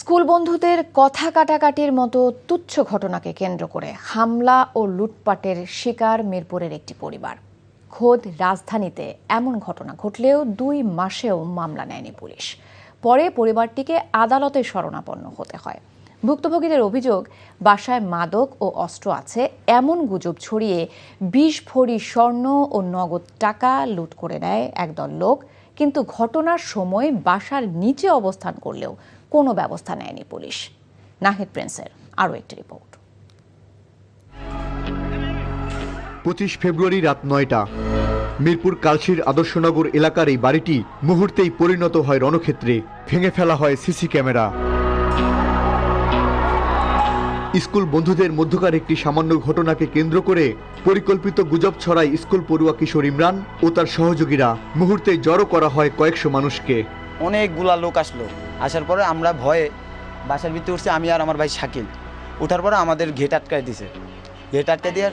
School বন্ধুদের কথা কাটাকাটির মতো তুচ্ছ ঘটনাকে কেন্দ্র করে হামলা ও লুটপাটের শিকার মিরপুরের একটি পরিবার। খোদ রাজধানীতে এমন ঘটনা ঘটলেও 2 মাসেও মামলা নেয়নি পুলিশ। পরে পরিবারটিকে আদালতে শরণাপন্ন হতে হয়। ভুক্তভোগীদের অভিযোগ, বাসায় মাদক ও অস্ত্র আছে এমন গুজব ছড়িয়ে 20 ভরি স্বর্ণ ও নগদ টাকা লুট করে নেয় একদল লোক। কিন্তু ঘটনার সময় বাসার নিচে অবস্থান করলেও কোনো ব্যবস্থা নেয়নি পুলিশ। নাহিদ প্রিন্সের আরও একটি রিপোর্ট। 25 ফেব্রুয়ারি রাত 9টা মিরপুর কালশির আদর্শনগর এলাকার এই বাড়িটি মুহূর্তেই পরিণত হয় রণক্ষেত্রে। ভেঙে ফেলা হয় সিসি ক্যামেরা। স্কুল বন্ধুদের মধ্যকার একটি সামান্য ঘটনাকে কেন্দ্র করে পরিকল্পিত গুজব ছড়ায় স্কুল পড়ুয়া কিশোর ইমরান ও তার সহযোগীরা। মুহূর্তে জড়ো করা হয় কয়েকশো মানুষকে। অনেকগুলা লোক আসলো, আসার পরে আমরা ভয়ে বাসার ভিতরে উঠছি, আমি আর আমার ভাই শাকিল। ওঠার পরে আমাদের গেট আটকায় দিছে, গেট আটকায় দিয়ে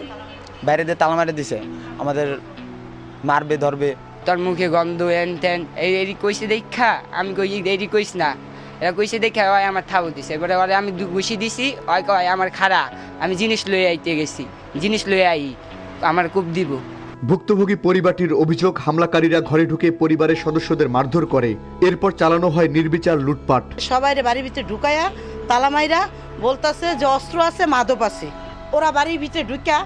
বাইরে দিয়ে তালা মারে দিছে, আমাদের মারবে ধরবে। তোর মুখে গন্ধ এন টেন এই কইছে দেখা, আমি কই এই কইস না, এরা কইছে দেখা ওই আমার থাবো দিছে। এবারে ওরে আমি ঘুষি দিছি, ওই কয় আমার খাড়া, আমি জিনিস লয়ে আইতে গেছি, জিনিস লয়ে আই আমার কূপ দিব। ভুক্তভোগী পরিবারটির অভিযোগ, হামলাকারীরা ঘরে ঢুকে পরিবারের সদস্যদের মারধর করে। এরপর চালানো হয় নির্বিচার লুটপাট। সবাই বাড়ির ভিতরে ঢুকায়া তালা মাইরা বলতেছে যে অস্ত্র আছে, মাদক আছে। ওরা বাড়ির ভিতরে ঢুকা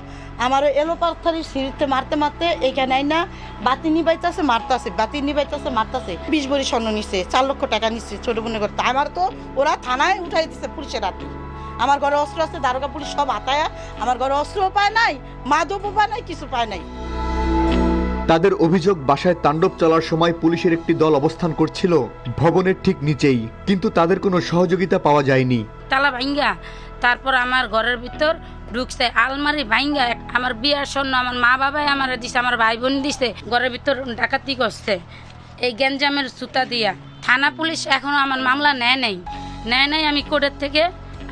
আমার এলো পাথারির সিঁড়িতে মারতে মারতে এইখানে না বাতি নিবাইতেছে, মারতেছে, বাতি নিবাইতেছে, মারতেছে। 20 ভরি স্বর্ণ নিচ্ছে, 4 লক্ষ টাকা নিচ্ছে ছোট বোনের ঘর। আমার তো ওরা থানায় উঠাই দিচ্ছে পুলিশের হাতে। আমার ঘরে অস্ত্র আছে, দারোগা পুলিশ সব আতায়া, আমার ঘরে অস্ত্রও পায় নাই, মাদকও পায় নাই, কিছু পায় নাই। তাদের অভিযোগ, বাসায় তাণ্ডব চলার সময় পুলিশের একটি দল অবস্থান করছিল ভবনের ঠিক নিচেই, কিন্তু তাদের কোনো সহযোগিতা পাওয়া যায়নি। তালা ভাঙ্গা তারপর আমার ঘরের ভিতর ঢুকছে, আলমারি ভাঙ্গা আমার বিয়ার স্বর্ণ আমার মা বাবাই আমার দিছে, আমার ভাই বোন দিছে, ঘরের ভিতর ডাকাতি করছে এই গ্যাঞ্জামের সুতা দিয়া। থানা পুলিশ এখনো আমার মামলা নেয় নাই। আমি কোর্টের থেকে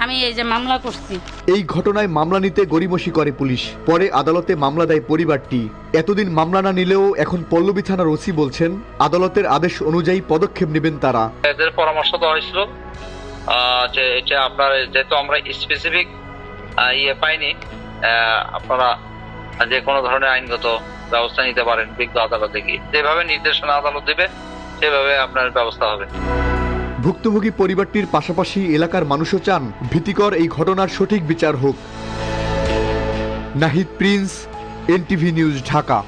আমি এই যে মামলা করছি। এই ঘটনায় মামলা নিতে গড়িমসি করে পুলিশ। পরে আদালতে মামলা দেয় পরিবারটি। এতদিন মামলা না নিলেও এখন পল্লবী থানার ওসি বলছেন আদালতের আদেশ অনুযায়ী পদক্ষেপ নেবেন তারা। এদের পরামর্শ দেওয়া হয়েছিল যে এটা আপনার যেহেতু আমরা স্পেসিফিক পাইনি, আপনারা যে কোনো ধরনের আইনগত ব্যবস্থা নিতে পারেন বিজ্ঞ আদালতে গিয়ে। যেভাবে নির্দেশনা আদালত দিবে সেভাবে আপনার ব্যবস্থা হবে। ভুক্তভোগী পরিবারটির পাশাপাশি এলাকার মানুষও চান ভীতিকর এই ঘটনার সঠিক বিচার হোক। Nahid Prince, NTV news, Dhaka.